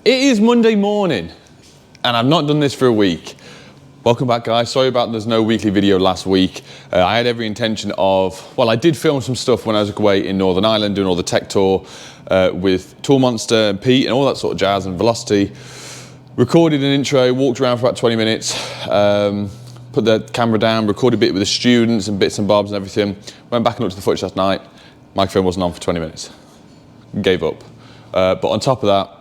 It is Monday morning, and I've not done this for a week. Welcome back, guys. Sorry about there's no weekly video last week. I had every intention of, well, I did film some stuff when I was away in Northern Ireland doing all the tech tour with Tool Monster and Pete and all that sort of jazz and Velocity. Recorded an intro, walked around for about 20 minutes, put the camera down, recorded a bit with the students and bits and bobs and everything. Went back and looked at the footage last night. Microphone wasn't on for 20 minutes. Gave up. But on top of that,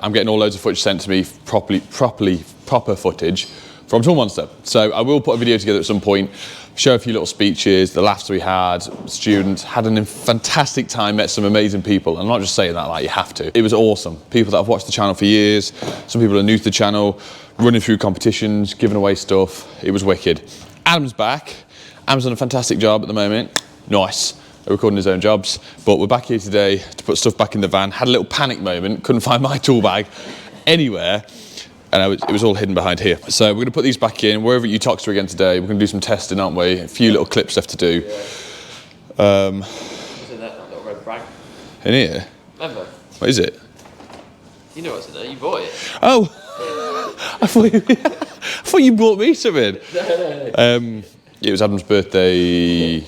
I'm getting all loads of footage sent to me, proper footage from Tool Monster. So I will put a video together at some point, show a few little speeches, the laughs we had, students, had a fantastic time, met some amazing people. I'm not just saying that like you have to. It was awesome. People that have watched the channel for years, some people are new to the channel, running through competitions, giving away stuff. It was wicked. Adam's back. Adam's done a fantastic job at the moment. Nice. Recording his own jobs, but we're back here today to put stuff back in the van. Had a little panic moment, couldn't find my tool bag anywhere, and it was all hidden behind here. So we're going to put these back in. We're over at Utoxter again today. We're going to do some testing, aren't we? A few little clips left to do. What's in that little red bag? In here? Remember? What is it? You know what's in there, you bought it. Oh! I thought you bought me something. No. It was Adam's birthday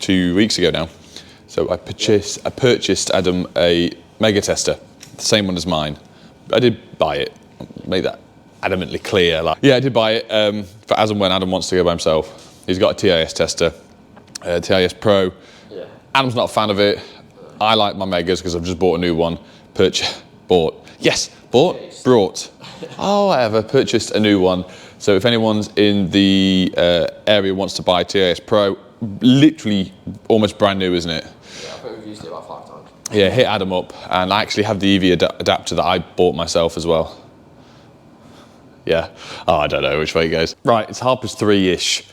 2 weeks ago now. So I purchased Adam a mega tester, the same one as mine. I did buy it, make that adamantly clear. Yeah, I did buy it for as and when Adam wants to go by himself. He's got a TIS tester, TIS Pro. Yeah. Adam's not a fan of it. I like my megas because I've just bought a new one. Bought. Oh, whatever, purchased a new one. So if anyone's in the area wants to buy TIS Pro, literally almost brand new, isn't it? Yeah, I think we've used it about 5 times. Yeah, hit Adam up, and I actually have the EV adapter that I bought myself as well. Yeah, oh, I don't know which way it goes. Right, it's 3:30-ish.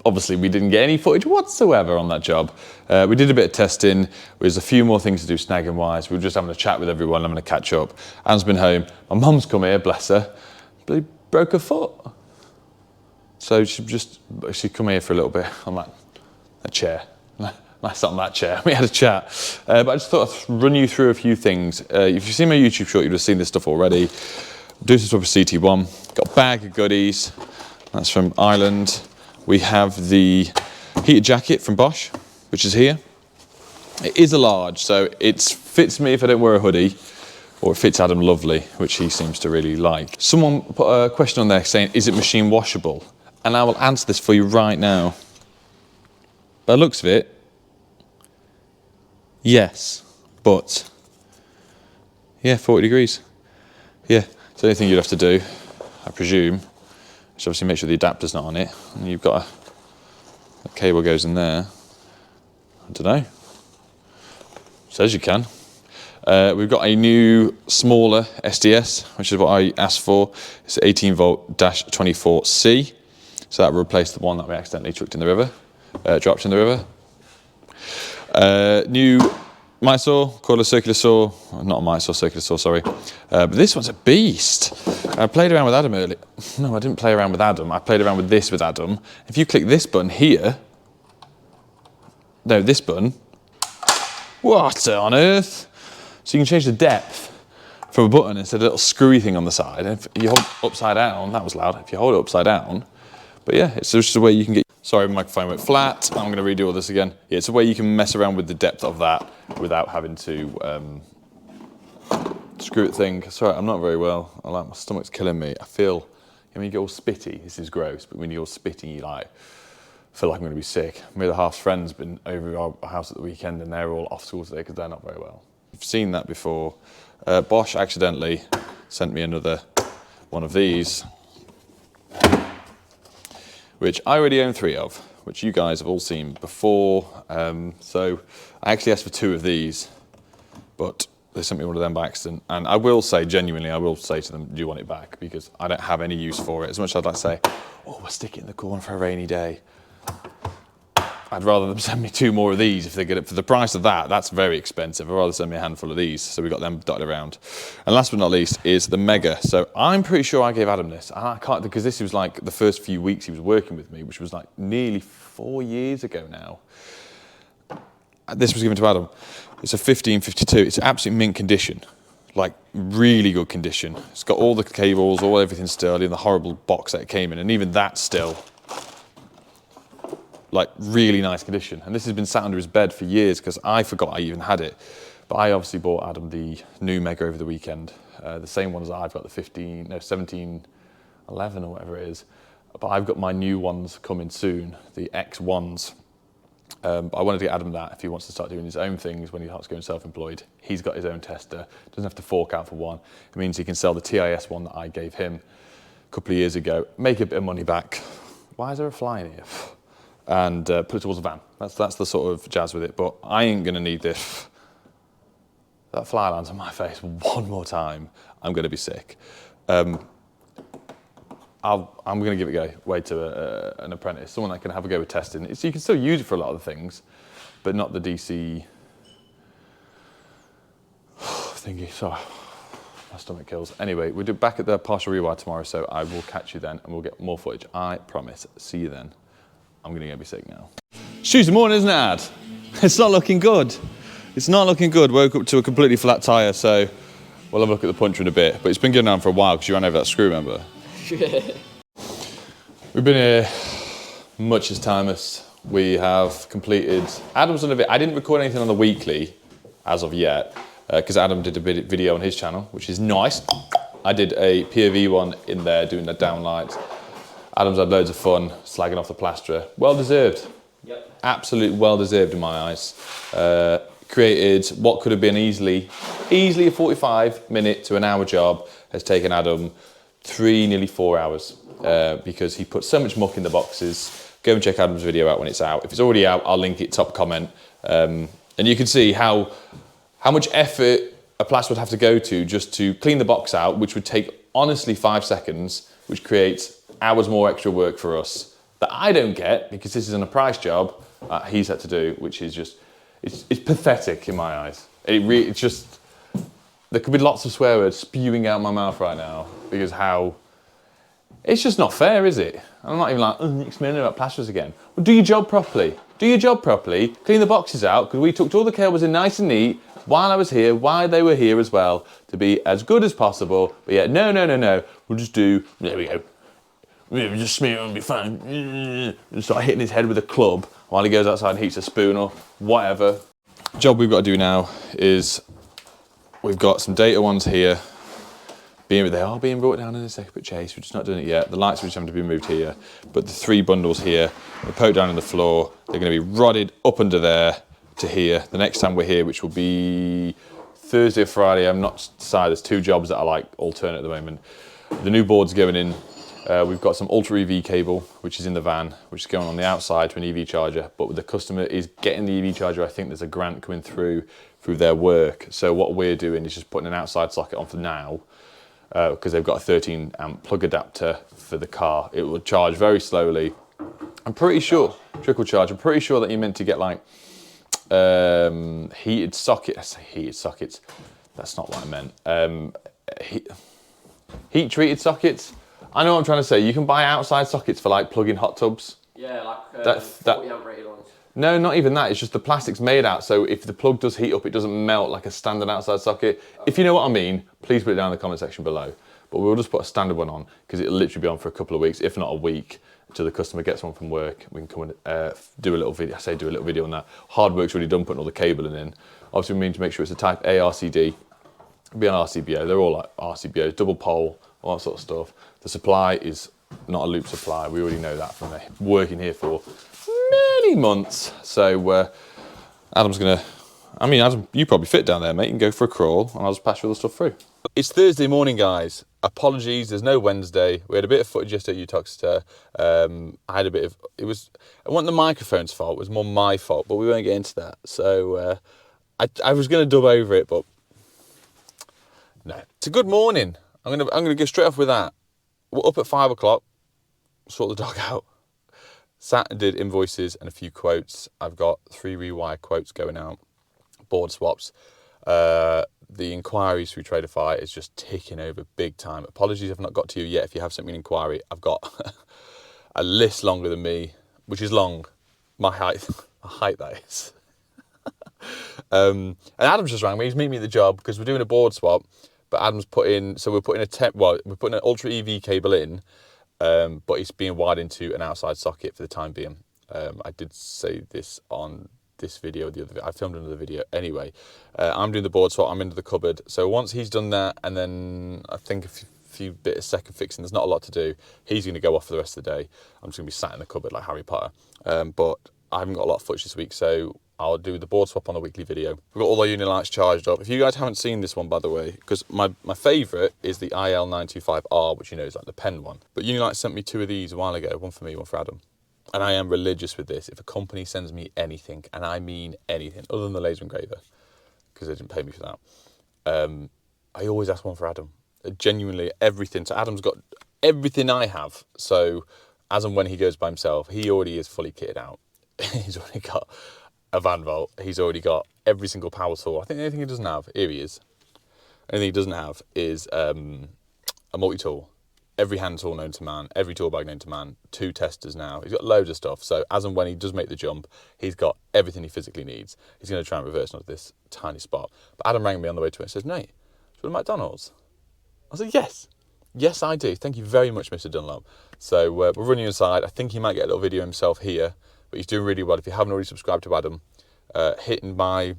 Obviously, we didn't get any footage whatsoever on that job. We did a bit of testing. There's a few more things to do snagging wise. We were just having a chat with everyone. I'm going to catch up. Anne's been home. My mum's come here, bless her. But he broke her foot. So she come here for a little bit on that chair. Nice on that chair. We had a chat. But I just thought I'd run you through a few things. If you've seen my YouTube short, you'd have seen this stuff already. Do some stuff with CT1. Got a bag of goodies. That's from Ireland. We have the heated jacket from Bosch, which is here. It is a large, so it fits me if I don't wear a hoodie, or it fits Adam lovely, which he seems to really like. Someone put a question on there saying, is it machine washable? And I will answer this for you right now. By the looks of it, yes, but, yeah, 40 degrees. Yeah, so the only thing you'd have to do, I presume, is obviously make sure the adapter's not on it, and you've got a cable goes in there. I don't know. Says you can. We've got a new, smaller SDS, which is what I asked for. It's 18 volt -24C. So that will replace the one that we accidentally chucked in the river, dropped in the river. New mite saw, cordless circular saw. Not a mite saw, circular saw, sorry. But this one's a beast. I played around with Adam earlier. No, I didn't play around with Adam. I played around with this with Adam. If you click this button here, no, this button, what on earth? So you can change the depth from a button instead of a little screwy thing on the side. And if you hold it upside down, that was loud. If you hold it upside down, but yeah, it's just a way you can get, sorry, my microphone went flat. I'm going to redo all this again. Yeah, it's a way you can mess around with the depth of that without having to screw it thing. Sorry, I'm not very well. My stomach's killing me. I feel, when you get all spitty, this is gross, but when you're all spitty, you feel like I'm going to be sick. My other half's friend's been over our house at the weekend and they're all off school today because they're not very well. I've seen that before. Bosch accidentally sent me another one of these, which I already own 3 of, which you guys have all seen before. So I actually asked for 2 of these, but they sent me one of them by accident. And I will say, genuinely, I will say to them, do you want it back? Because I don't have any use for it. As much as I'd like to say, oh, we'll stick it in the corner for a rainy day. I'd rather them send me 2 more of these if they get it for the price of that. That's very expensive. I'd rather send me a handful of these. So we got them dotted around. And last but not least is the Mega. So I'm pretty sure I gave Adam this. And I can't, because this was like the first few weeks he was working with me, which was like nearly 4 years ago now. This was given to Adam. It's a 1552. It's absolute mint condition. like really good condition. It's got all the cables, everything still in the horrible box that it came in, and even that's still like really nice condition. And this has been sat under his bed for years because I forgot I even had it. But I obviously bought Adam the new Mega over the weekend, the same one as I've got, the 1711 or whatever it is. But I've got my new ones coming soon, the X1s. But I wanted to get Adam that if he wants to start doing his own things when he starts going self-employed. He's got his own tester, doesn't have to fork out for one. It means he can sell the TIS one that I gave him a couple of years ago, make a bit of money back. Why is there a fly in here? And put it towards the van. That's the sort of jazz with it. But I ain't gonna need this. That fly lands on my face one more time, I'm gonna be sick. I'm going to give it away to an apprentice, someone that can have a go with testing. So you can still use it for a lot of the things, but not the DC thingy. Sorry, my stomach kills. Anyway, we'll do back at the partial rewire tomorrow, so I will catch you then and we'll get more footage. I promise. See you then. I'm going to be sick now. Tuesday morning, isn't it, Ad? It's not looking good. It's not looking good. Woke up to a completely flat tyre, so we'll have a look at the puncture in a bit. But it's been going on for a while because you ran over that screw, remember? We've been here much as timers. We have completed, Adam's done a bit, I didn't record anything on the weekly as of yet, because Adam did a video on his channel, which is nice. I did a POV one in there doing the downlights. Adam's had loads of fun slagging off the plasterer. Well deserved. Yep. Absolutely well deserved in my eyes. Created what could have been easily a 45-minute to an hour job, has taken Adam nearly 4 hours, because he put so much muck in the boxes. Go and check Adam's video out when it's out. If it's already out, I'll link it top comment. And you can see how much effort a plasterer would have to go to just to clean the box out, which would take honestly 5 seconds, which creates hours more extra work for us that I don't get because this isn't a price job he's had to do, which is just, it's pathetic in my eyes. It's just, there could be lots of swear words spewing out my mouth right now because it's just not fair, is it? I'm not even like, explaining about plasterers again. Well, do your job properly. Do your job properly. Clean the boxes out, because we tucked all the cables in nice and neat while I was here, while they were here as well, to be as good as possible. But yeah, no. We'll just do, there we go. We'll just smear it and be fine. And start hitting his head with a club while he goes outside and heats a spoon or whatever. The job we've got to do now is, we've got some data ones here. They are being brought down in a separate chase. We're just not doing it yet. The lights are just having to be moved here. But the 3 bundles here, they're poked down on the floor. They're going to be rodded up under there to here. The next time we're here, which will be Thursday or Friday, I'm not decided. There's 2 jobs that are like alternate at the moment. The new board's going in. We've got some Ultra EV cable, which is in the van, which is going on the outside to an EV charger. But the customer is getting the EV charger. I think there's a grant coming through their work. So what we're doing is just putting an outside socket on for now, because they've got a 13 amp plug adapter for the car. It will charge very slowly. I'm pretty sure, trickle charge, I'm pretty sure that you're meant to get like heated sockets. I say heated sockets, that's not what I meant. Heat treated sockets. I know what I'm trying to say. You can buy outside sockets for like plug-in hot tubs. Yeah, like 40 amp rated ones. No, not even that. It's just the plastic's made out, so if the plug does heat up, it doesn't melt like a standard outside socket. If you know what I mean, please put it down in the comment section below. But we'll just put a standard one on, because it'll literally be on for a couple of weeks, if not a week, until the customer gets one from work. We can come and do a little video. I say do a little video on that. Hard work's already done putting all the cabling in. Obviously, we need to make sure it's a type A RCD. It'll be an RCBO. They're all like RCBOs, double pole, all that sort of stuff. The supply is not a loop supply. We already know that from working here for many months. So Adam's Adam, you probably fit down there, mate. You can go for a crawl and I'll just pass you all the stuff through. It's Thursday morning, guys. Apologies, there's no Wednesday. We had a bit of footage yesterday at Utoxeter. I had a bit of, it wasn't the microphone's fault, it was more my fault, but we won't get into that. So I was going to dub over it, but no. It's a good morning. I'm gonna go straight off with that. We're up at 5 o'clock, sort the dog out. Sat and did invoices and a few quotes. I've got 3 rewire quotes going out, board swaps. The inquiries through Traderfy is just ticking over big time. Apologies if I've not got to you yet. If you have sent me an inquiry, I've got a list longer than me, which is long. My height that is. And Adam's just rang me. He's meeting me at the job because we're doing a board swap. But Adam's put in, so we're putting we're putting an Ultra EV cable in, but it's being wired into an outside socket for the time being. I did say this on this video, I filmed another video anyway. I'm doing the board swap, I'm into the cupboard. So once he's done that, and then I think a few bit of second fixing, there's not a lot to do. He's going to go off for the rest of the day. I'm just going to be sat in the cupboard like Harry Potter. But I haven't got a lot of footage this week, so I'll do the board swap on the weekly video. We've got all our unit lights charged up. If you guys haven't seen this one, by the way, because my favourite is the IL925R, which you know is like the pen one. But Unilight sent me 2 of these a while ago, one for me, one for Adam. And I am religious with this. If a company sends me anything, and I mean anything, other than the laser engraver, because they didn't pay me for that, I always ask one for Adam. Genuinely, everything. So Adam's got everything I have. So as and when he goes by himself, he already is fully kitted out. He's already got a van volt. He's already got every single power tool. I think the only thing he doesn't have, here he is. The only thing he doesn't have is a multi-tool. Every hand tool known to man, every tool bag known to man, 2 testers now. He's got loads of stuff. So as and when he does make the jump, he's got everything he physically needs. He's going to try and reverse onto this tiny spot. But Adam rang me on the way to it and says, "Nate, do you want a McDonald's?" I said, "Yes. Yes, I do. Thank you very much, Mr. Dunlop." So we're running inside. I think he might get a little video himself here, but he's doing really well. If you haven't already subscribed to Adam, hitting my...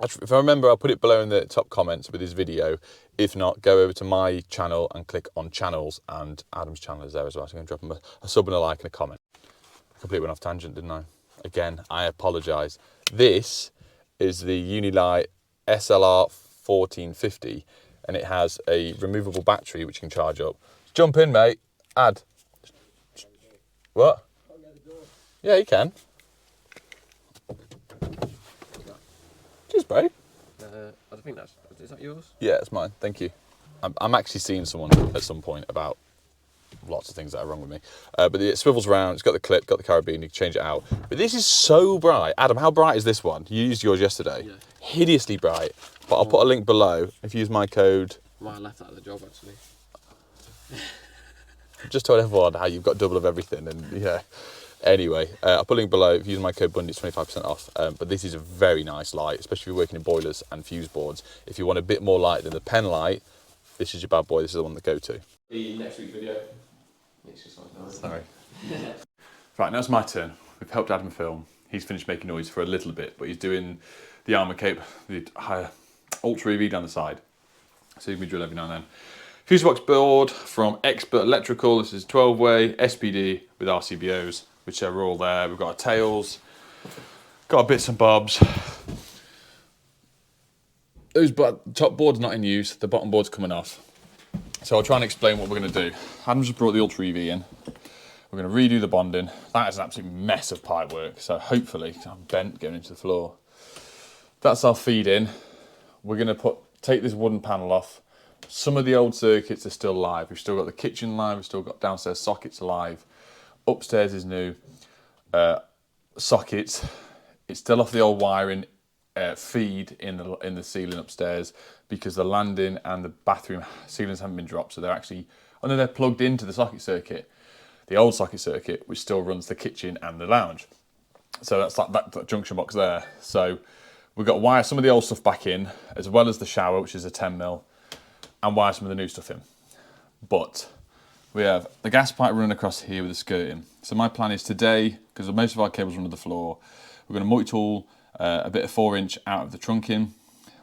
If I remember, I'll put it below in the top comments with his video. If not, go over to my channel and click on channels, and Adam's channel is there as well. So I'm going to drop him a sub and a like and a comment. I completely went off tangent, didn't I? Again, I apologise. This is the Unilight SLR 1450, and it has a removable battery which you can charge up. Jump in, mate. Add. What? Yeah, you can. Cheers, bro. I think is that yours? Yeah, it's mine. Thank you. I'm actually seeing someone at some point about lots of things that are wrong with me. But it swivels around. It's got the clip, got the carabiner. You can change it out. But this is so bright. Adam, how bright is this one? You used yours yesterday. Yeah. Hideously bright. But I'll put a link below. If you use my code. I left that at the job actually. Just told everyone how you've got double of everything, and yeah. Anyway, I'll put a link below. If you use my code Bundy, it's 25% off. But this is a very nice light, especially if you're working in boilers and fuse boards. If you want a bit more light than the pen light, this is your bad boy. This is the one to go to. The next week's video. Sorry. Right, now it's my turn. We've helped Adam film. He's finished making noise for a little bit, but he's doing the armour cape, the Ultra EV down the side. So you can be drilled every now and then. Fuse box board from Expert Electrical. This is 12-way SPD with RCBOs, which are all there. We've got our tails, got our bits and bobs. Those top board's not in use. The bottom board's coming off. So I'll try and explain what we're going to do. Adam just brought the Ultra EV in. We're going to redo the bonding. That is an absolute mess of pipe work. So hopefully, I'm bent going into the floor. That's our feed in. We're going to take this wooden panel off. Some of the old circuits are still live. We've still got the kitchen live. We've still got downstairs sockets alive. Upstairs is new. Sockets. It's still off the old wiring feed in the ceiling upstairs because the landing and the bathroom ceilings haven't been dropped. So they're actually, they're plugged into the socket circuit. The old socket circuit, which still runs the kitchen and the lounge. So that's like that junction box there. So we've got to wire some of the old stuff back in, as well as the shower, which is a 10mm. And wire some of the new stuff in. But we have the gas pipe running across here with the skirting. So my plan is today, because most of our cables run to the floor, we're going to multi-tool a bit of 4-inch out of the trunking.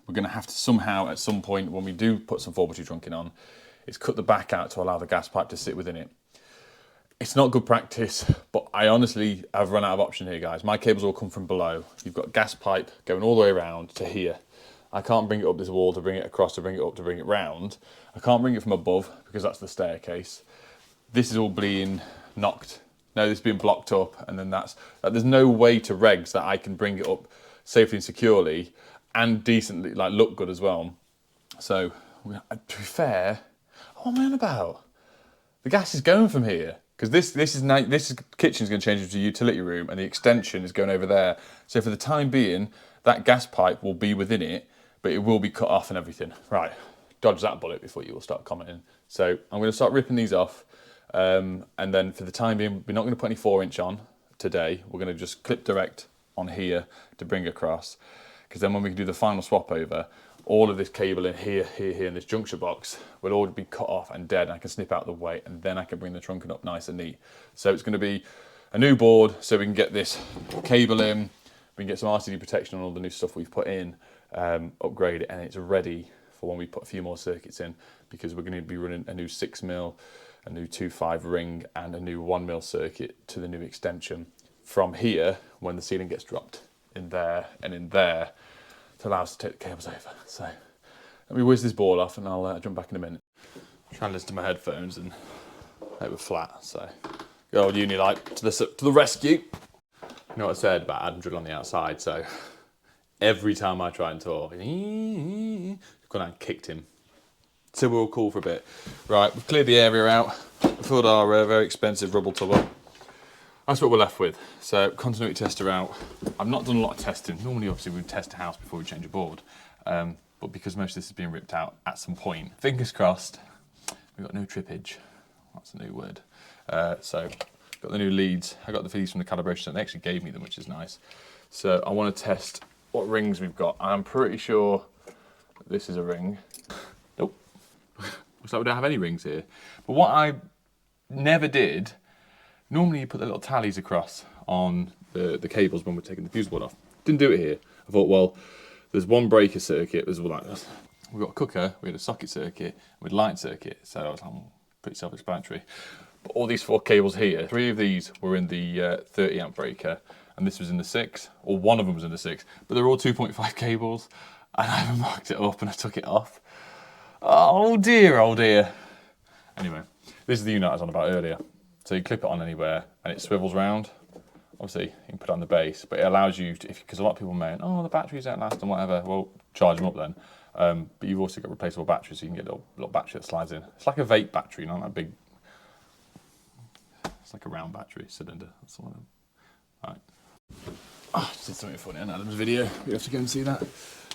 We're going to have to somehow, at some point, when we do put some 4x2 trunking on, is cut the back out to allow the gas pipe to sit within it. It's not good practice, but I honestly have run out of option here, guys. My cables all come from below. You've got gas pipe going all the way around to here. I can't bring it up this wall to bring it across, to bring it up, to bring it round. I can't bring it from above because that's the staircase. This is all being knocked. No, this is being blocked up, and then there's no way to regs that I can bring it up safely and securely and decently, like look good as well. So, to be fair, what am I on about? The gas is going from here because this kitchen is going to change into a utility room, and the extension is going over there. So for the time being, that gas pipe will be within it, but it will be cut off and everything. Right, dodge that bullet before you will start commenting. So I'm going to start ripping these off, and then for the time being, we're not going to put any 4-inch on today. We're going to just clip direct on here to bring across. because then when we can do the final swap over, all of this cable in here, here in this juncture box will all be cut off and dead, and I can snip out the way, and then I can bring the trunking up nice and neat. So it's going to be a new board, so we can get this cable in, we can get some RCD protection on all the new stuff we've put in, upgrade it, and it's ready for when we put a few more circuits in, because we're going to be running a new 6mm, a new 2.5 ring, and a new 1mm circuit to the new extension from here when the ceiling gets dropped in there and in there, to allow us to take the cables over. So let me whiz this board off and I'll jump back in a minute. Try and listen to my headphones, and they were flat, so good old Unilight to the rescue. You know what I said about Adam drill on the outside, so every time I try and talk, I've gone out and kicked him. So we're all cool for a bit. Right, we've cleared the area out, we filled our very expensive rubble tub up. That's what we're left with. So continuity tester out. I've not done a lot of testing. Normally, obviously, we test a house before we change a board. But because most of this is being ripped out at some point, fingers crossed, we've got no trippage. That's a new word. So got the new leads. I got the leads from the calibration center. They actually gave me them, which is nice. So I want to test what rings we've got. I'm pretty sure this is a ring. Nope. Looks like we don't have any rings here. But what I never did, normally you put the little tallies across on the cables when we're taking the fuse board off. Didn't do it here. I thought, well, there's one breaker circuit, there's like this. We've got a cooker, we had a socket circuit, we had a light circuit, so I was like, pretty self-explanatory. But all these 4 cables here, 3 of these were in the 30 amp breaker, and this was in the 6, or one of them was in the 6, but they're all 2.5 cables, and I haven't marked it up and I took it off. Oh dear, oh dear. Anyway, this is the unit I was on about earlier. So you clip it on anywhere and it swivels round. Obviously, you can put it on the base, but it allows you to, because a lot of people moan, oh, the batteries don't last and whatever. Well, charge them up then. But you've also got replaceable batteries, so you can get a little battery that slides in. It's like a vape battery, not that big. It's like a round battery cylinder. That's one of them. Right. Oh, I just did something funny in Adam's video. You have to go and see that.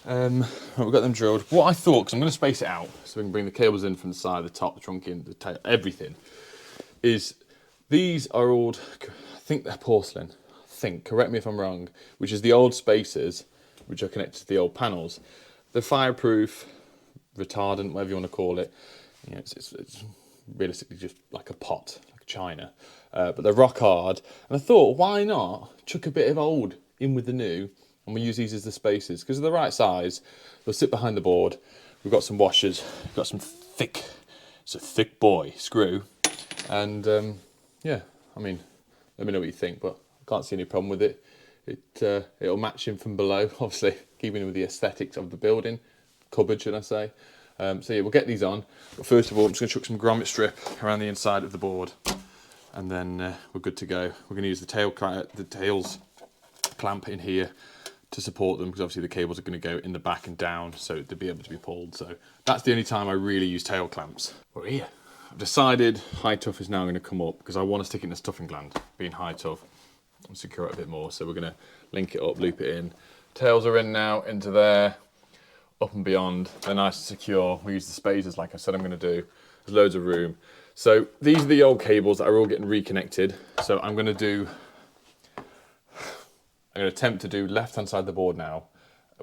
Right, we've got them drilled. What I thought, because I'm going to space it out, so we can bring the cables in from the side, the top, the trunk in, the tail, everything, is these are all, I think they're porcelain, correct me if I'm wrong, which is the old spacers, which are connected to the old panels. They're fireproof, retardant, whatever you want to call it. You know, it's realistically just like a pot, like china. But they're rock hard. And I thought, why not chuck a bit of old in with the new, and we use these as the spacers, because they're the right size. They'll sit behind the board. We've got some washers, we've got some thick, it's a thick boy screw. And yeah, I mean, let me know what you think, but I can't see any problem with it. It'll match in from below, obviously, keeping with the aesthetics of the building, cupboard, should I say. So yeah, we'll get these on. But first of all, I'm just going to chuck some grommet strip around the inside of the board, and then we're good to go. We're going to use the tails clamp in here to support them, because obviously the cables are going to go in the back and down, so they'll be able to be pulled. So that's the only time I really use tail clamps. We're here. I've decided high tough is now going to come up, because I want to stick it in a stuffing gland, being high tough, and secure it a bit more. So we're going to link it up, loop it in. Tails are in now, into there, up and beyond. They're nice and secure. We use the spacers like I said I'm going to do. There's loads of room. So these are the old cables that are all getting reconnected. So I'm going to attempt to do left-hand side of the board now,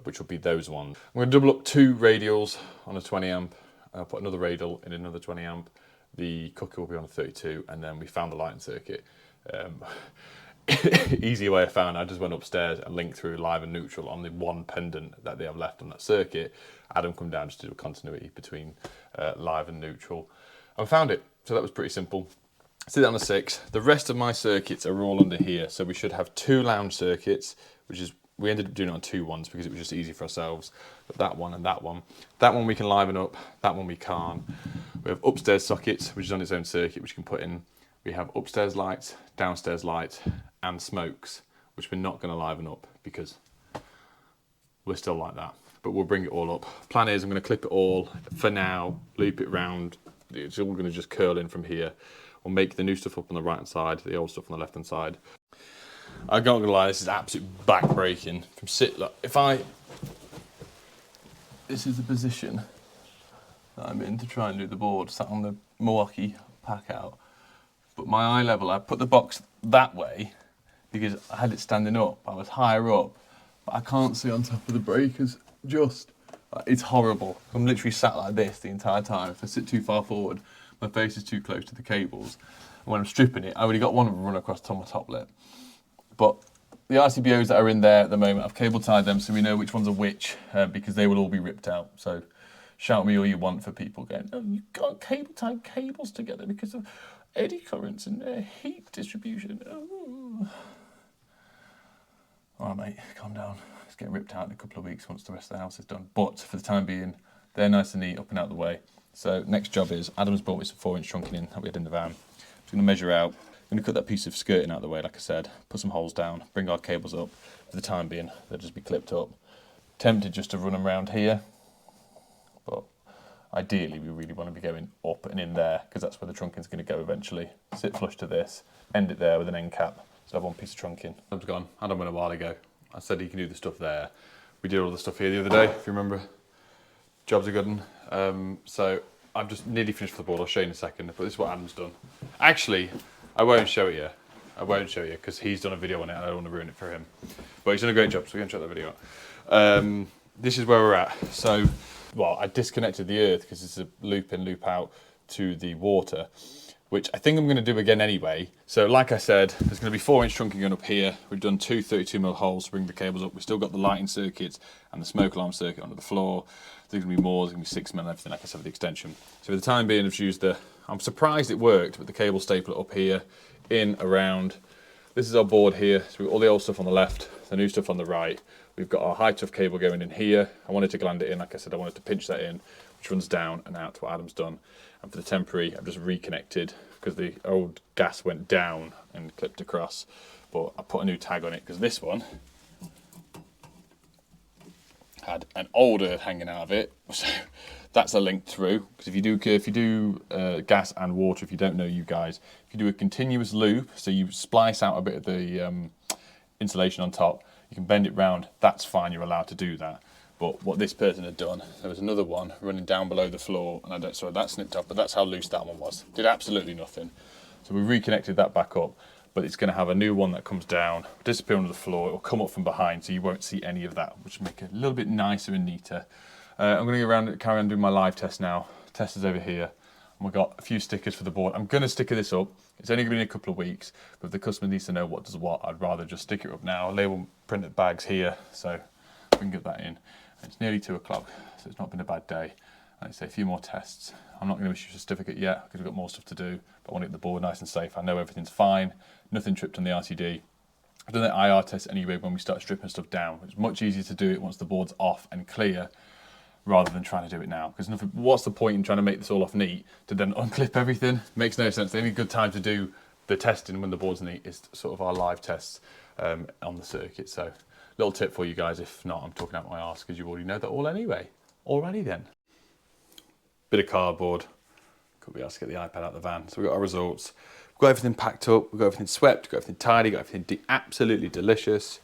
which will be those ones. I'm going to double up 2 radials on a 20 amp. I'll put another radial in another 20 amp. The cooker will be on a 32, and then we found the lighting circuit. Easy way I found, I just went upstairs and linked through live and neutral on the one pendant that they have left on that circuit. Adam come down just to do a continuity between live and neutral. I found it, so that was pretty simple. Sit on a 6. The rest of my circuits are all under here, so we should have 2 lounge circuits, which is, we ended up doing it on 2 ones because it was just easy for ourselves. But that one and that one. That one we can liven up, that one we can't. We have upstairs sockets, which is on its own circuit, which you can put in. We have upstairs lights, downstairs lights, and smokes, which we're not going to liven up because we're still like that. But we'll bring it all up. Plan is I'm going to clip it all for now, loop it round. It's all going to just curl in from here. We'll make the new stuff up on the right hand side, the old stuff on the left hand side. I'm not going to lie, this is absolute back breaking. From look, this is the position that I'm in to try and do the board, sat on the Milwaukee pack out. But my eye level, I put the box that way because I had it standing up. I was higher up, but I can't see on top of the breakers. It's horrible. I'm literally sat like this the entire time. If I sit too far forward, my face is too close to the cables. And when I'm stripping it, I already got one of them run across my top lip. But the RCBOs that are in there at the moment, I've cable tied them so we know which ones are which, because they will all be ripped out. So shout me all you want for people going, oh, you can't cable tie cables together because of eddy currents and heat distribution. Oh. All right, mate, calm down. It's getting ripped out in a couple of weeks once the rest of the house is done. But for the time being, they're nice and neat, up and out of the way. So next job is, Adam's bought me some 4-inch trunking in that we had in the van. Just going to measure out. I'm going to cut that piece of skirting out of the way, like I said, put some holes down, bring our cables up. For the time being, they'll just be clipped up. Tempted just to run them around here, but ideally we really want to be going up and in there because that's where the trunking's going to go eventually. Sit flush to this, end it there with an end cap. So I have one piece of trunking. Adam's gone. Adam went a while ago. I said he can do the stuff there. We did all the stuff here the other day, if you remember. Jobs are good one. So I've just nearly finished for the board. I'll show you in a second, but this is what Adam's done. Actually, I won't show it you. I won't show you because he's done a video on it and I don't want to ruin it for him. But he's done a great job, so we're going to check that video out. This is where we're at. So, well, I disconnected the earth because it's a loop in, loop out to the water, which I think I'm going to do again anyway. So like I said, there's going to be 4-inch trunking going up here. We've done 2 32mm holes to bring the cables up. We've still got the lighting circuits and the smoke alarm circuit under the floor. There's going to be more, there's going to be 6mm and everything, like I said, for the extension. So for the time being, I've just used I'm surprised it worked, but the cable stapler up here, in, around. This is our board here. So we've got all the old stuff on the left, the new stuff on the right. We've got our high tough cable going in here. I wanted to gland it in, like I said, I wanted to pinch that in, which runs down and out to what Adam's done. And for the temporary, I've just reconnected because the old gas went down and clipped across. But I put a new tag on it because this one had an old earth hanging out of it. So that's a link through. Because if you do gas and water, if you don't know, you guys, if you do a continuous loop, so you splice out a bit of the insulation on top, you can bend it round. That's fine. You're allowed to do that. But what this person had done, there was another one running down below the floor, and sorry, that snipped off, but that's how loose that one was. Did absolutely nothing. So we reconnected that back up, but it's going to have a new one that comes down, disappear under the floor, it will come up from behind, so you won't see any of that, which will make it a little bit nicer and neater. I'm going to go around and carry on doing my live test now. Test is over here, and we've got a few stickers for the board. I'm going to sticker this up. It's only going to be in a couple of weeks, but if the customer needs to know what does what, I'd rather just stick it up now. Label printed bags here, so we can get that in. It's nearly 2 o'clock, so it's not been a bad day. Like I say, a few more tests. I'm not going to issue a certificate yet because we've got more stuff to do, but I want to get the board nice and safe. I know everything's fine, nothing tripped on the RTD. I've done the IR test anyway when we start stripping stuff down. It's much easier to do it once the board's off and clear rather than trying to do it now. Because what's the point in trying to make this all off neat to then unclip everything? Makes no sense. The only good time to do the testing when the board's neat is sort of our live tests on the circuit. So little tip for you guys. If not, I'm talking out my arse because you already know that all anyway. Alrighty then. Bit of cardboard. Could be asked to get the iPad out of the van. So we've got our results. We've got everything packed up. We've got everything swept. We've got everything tidy. Got everything absolutely delicious.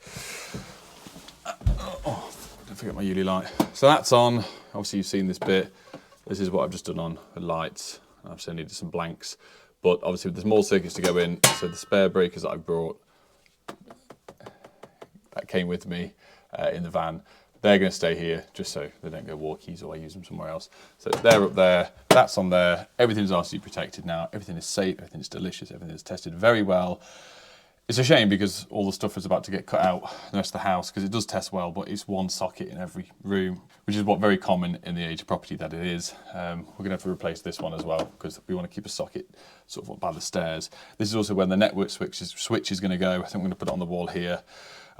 Oh, don't forget my UV light. So that's on. Obviously you've seen this bit. This is what I've just done on the lights. I've still needed some blanks. But obviously there's more circuits to go in. So the spare breakers that I brought, that came with me in the van, they're going to stay here just so they don't go walkies or I use them somewhere else. So they're up there, that's on there, everything's RC protected now, everything is safe, everything is delicious, everything is tested very well. It's a shame because all the stuff is about to get cut out the rest of the house because it does test well, but it's one socket in every room, which is what very common in the age of property that it is. We're going to have to replace this one as well because we want to keep a socket sort of up by the stairs. This is also where the network switch is going to go. I think we're going to put it on the wall here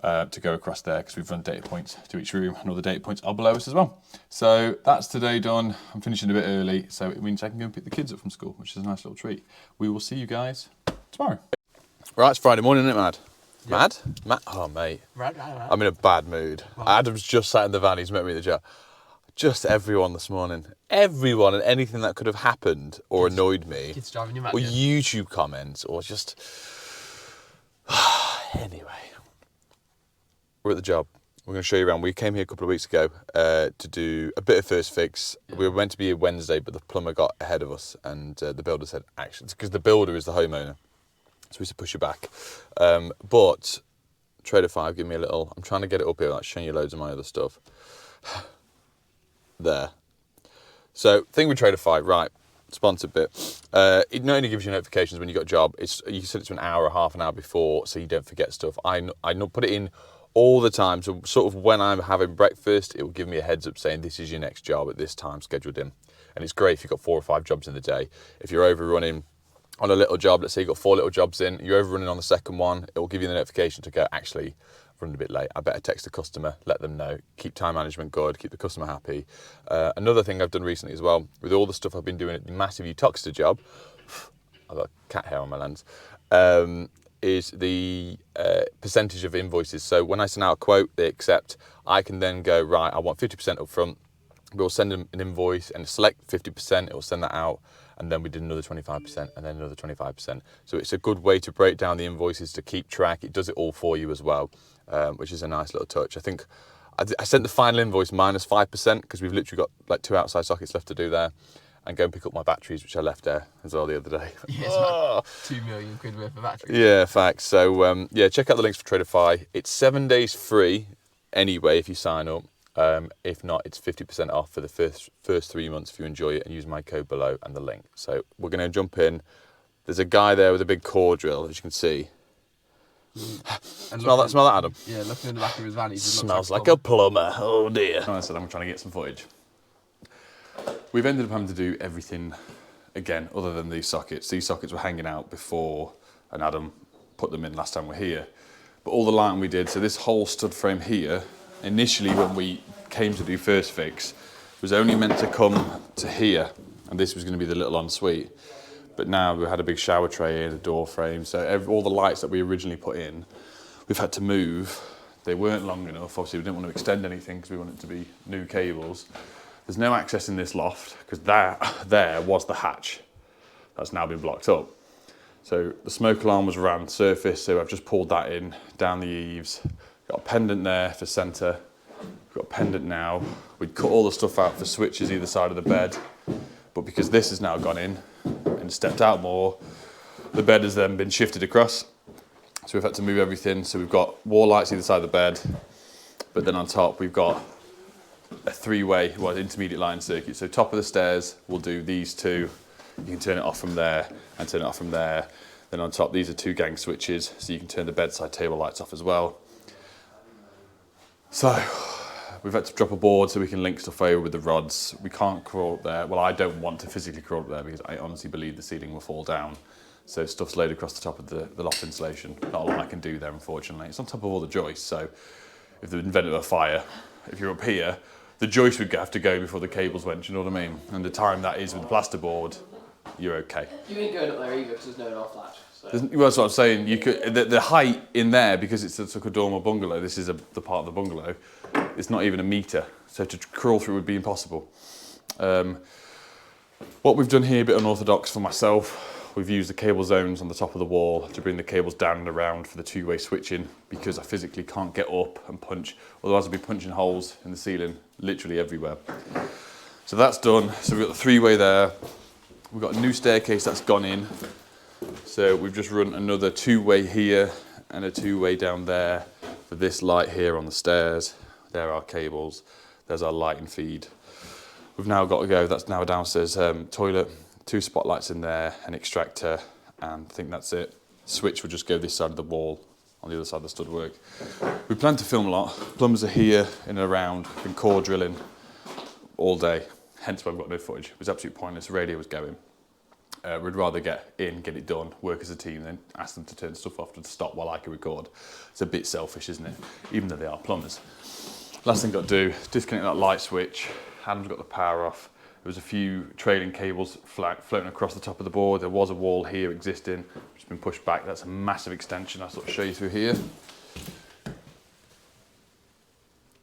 to go across there because we've run data points to each room and all the data points are below us as well. So that's today done. I'm finishing a bit early, so it means I can go and pick the kids up from school, which is a nice little treat. We will see you guys tomorrow. Right, it's Friday morning, isn't it, Mad? Yep. Mad? Oh, mate. Right. I'm in a bad mood. Right. Adam's just sat in the van, he's met me at the job. Just everyone this morning. Everyone and anything that could have happened or annoyed me. Kids driving you mad, or YouTube comments or just... Anyway. We're at the job. We're going to show you around. We came here a couple of weeks ago to do a bit of first fix. Yeah. We were meant to be here Wednesday, but the plumber got ahead of us and the builder said, actually, because the builder is the homeowner. So we used to push it back. But Trader 5, give me a little, I'm trying to get it up here, like showing you loads of my other stuff. There. So, thing with Trader 5, right, sponsored bit. It not only gives you notifications when you got a job, you can set it to an hour or half an hour before so you don't forget stuff. I put it in all the time, so sort of when I'm having breakfast, it will give me a heads up saying this is your next job at this time scheduled in. And it's great if you've got 4 or 5 jobs in the day. If you're overrunning on a little job, let's say you've got 4 little jobs in, you're overrunning on the second one, it will give you the notification to go, actually, I've run a bit late, I better text the customer, let them know, keep time management good, keep the customer happy. Another thing I've done recently as well, with all the stuff I've been doing at the massive Utoxeter job, I've got cat hair on my lens, is the percentage of invoices. So when I send out a quote, they accept, I can then go, right, I want 50% up front, we'll send them an invoice and select 50%, it will send that out, and then we did another 25% and then another 25%. So it's a good way to break down the invoices to keep track. It does it all for you as well, which is a nice little touch. I think I sent the final invoice minus 5% because we've literally got like 2 outside sockets left to do there, and go and pick up my batteries, which I left there as well the other day. Yeah, it's about 2 million quid worth of batteries. Yeah, facts. So yeah, check out the links for Traderfy. It's 7 days free anyway if you sign up. If not, it's 50% off for the first 3 months if you enjoy it, and use my code below and the link. So we're going to jump in. There's a guy there with a big core drill, as you can see. Smell that, Adam? Yeah, looking in the back of his van, he just Smells like a plumber. Oh dear. I said I'm trying to get some footage. We've ended up having to do everything again, other than these sockets. These sockets were hanging out before, and Adam put them in last time we were here. But all the lighting we did, so this whole stud frame here, initially when we came to do first fix, was only meant to come to here, and this was going to be the little ensuite. But now we had a big shower tray here, the door frame, so all the lights that we originally put in, we've had to move. They weren't long enough. Obviously we didn't want to extend anything because we want it to be new cables. There's no access in this loft because there was the hatch. That's now been blocked up. So the smoke alarm was around the surface, so I've just pulled that in, down the eaves. Got a pendant there for centre. We've got a pendant now. We'd cut all the stuff out for switches either side of the bed, but because this has now gone in and stepped out more, the bed has then been shifted across. So we've had to move everything. So we've got wall lights either side of the bed, but then on top we've got a 3-way, intermediate line circuit. So top of the stairs, we'll do these 2. You can turn it off from there and turn it off from there. Then on top, these are 2 gang switches, so you can turn the bedside table lights off as well. So we've had to drop a board so we can link stuff over with the rods. We can't crawl up there. Well, I don't want to physically crawl up there because I honestly believe the ceiling will fall down. So stuff's laid across the top of the loft insulation. Not a lot I can do there, unfortunately. It's on top of all the joists, so if they invented a fire, if you're up here, the joist would have to go before the cables went, do you know what I mean? And the time that is with the plasterboard, you're okay. You ain't going up there either because there's no north latch. So. Well, that's what I'm saying. You could the height in there, because it's a dormer bungalow, this is the part of the bungalow, it's not even a metre. So to crawl through would be impossible. What we've done here, a bit unorthodox for myself, we've used the cable zones on the top of the wall to bring the cables down and around for the 2-way switching, because I physically can't get up and punch, otherwise I'd be punching holes in the ceiling literally everywhere. So that's done. So we've got the 3-way there. We've got a new staircase that's gone in. So we've just run another 2-way here and a 2-way down there for this light here on the stairs. There are our cables. There's our light and feed. We've now got to go, that's now a downstairs toilet, 2 spotlights in there, an extractor, and I think that's it. Switch will just go this side of the wall, on the other side of the stud work. We plan to film a lot. Plumbers are here in and around, been core drilling all day, hence why I've got no footage. It was absolutely pointless, the radio was going. We'd rather get in, get it done, work as a team, than ask them to turn stuff off to stop while I can record. It's a bit selfish, isn't it? Even though they are plumbers. Last thing I've got to do, disconnect that light switch. Adam's got the power off. There was a few trailing cables floating across the top of the board. There was a wall here existing, which has been pushed back. That's a massive extension. I'll sort of show you through here.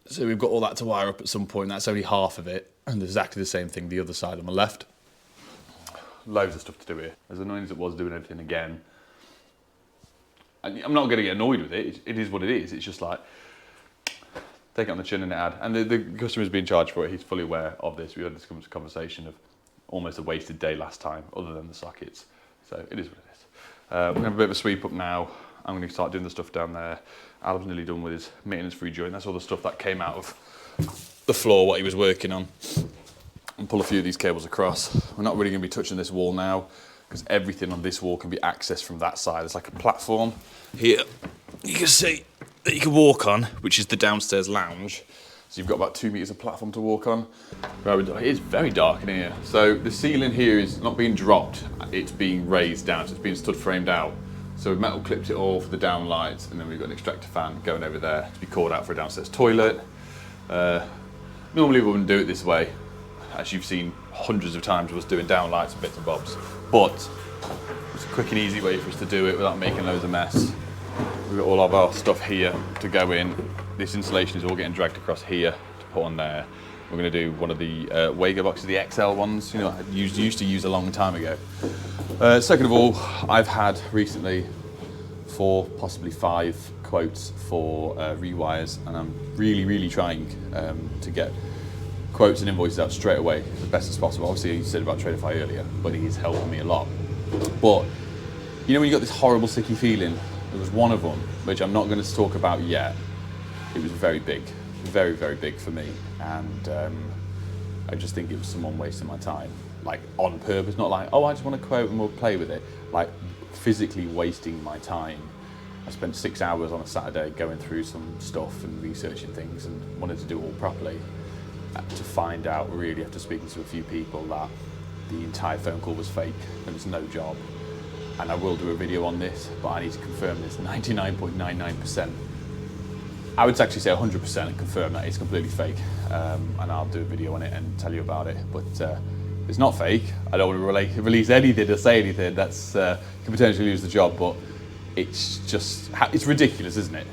So we've got all that to wire up at some point. That's only half of it. And there's exactly the same thing the other side on the left. Loads of stuff to do here. As annoying as it was doing everything again, I'm not going to get annoyed with it. It is what it is. It's just like, take it on the chin and add. And the customer's being charged for it. He's fully aware of this. We had this conversation of almost a wasted day last time, other than the sockets. So it is what it is. We're going to have a bit of a sweep up now. I'm going to start doing the stuff down there. Adam's nearly done with his maintenance-free joint. That's all the stuff that came out of the floor, what he was working on. And pull a few of these cables across. We're not really going to be touching this wall now because everything on this wall can be accessed from that side. There's like a platform here you can see that you can walk on, which is the downstairs lounge. So you've got about 2 meters of platform to walk on. It is very dark in here. So the ceiling here is not being dropped, it's being raised down, so it's being stud framed out. So we've metal clipped it all for the down lights, and then we've got an extractor fan going over there to be called out for a downstairs toilet. Normally we wouldn't do it this way, as you've seen hundreds of times of us doing down lights and bits and bobs. But it's a quick and easy way for us to do it without making loads of mess. We've got all of our stuff here to go in. This insulation is all getting dragged across here to put on there. We're going to do one of the Wager boxes, the XL ones, you know, I used to use a long time ago. Second of all, I've had recently 4, possibly 5 quotes for rewires, and I'm really trying to get quotes and invoices out straight away as best as possible. Obviously, you said about Traderfy earlier, but he's helping me a lot. But you know when you got this horrible sticky feeling? There was one of them, which I'm not going to talk about yet. It was very big for me, and I just think it was someone wasting my time, like on purpose, not like, oh, I just want to quote and we'll play with it, like physically wasting my time. I spent 6 hours on a Saturday going through some stuff and researching things and wanted to do it all properly, to find out really after speaking to a few people that the entire phone call was fake. There was no job. And I will do a video on this, but I need to confirm this 99.99%. I would actually say 100% and confirm that it's completely fake. And I'll do a video on it and tell you about it. But it's not fake. I don't want to release anything or say anything that's can potentially lose the job, but it's just, it's ridiculous, isn't it?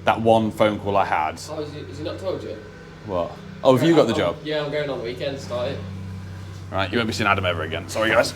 That one phone call I had. Oh, has he not told you? What? Oh, have you got the job? Yeah, I'm going on the weekend, started. Right, you won't be seeing Adam ever again. Sorry, guys.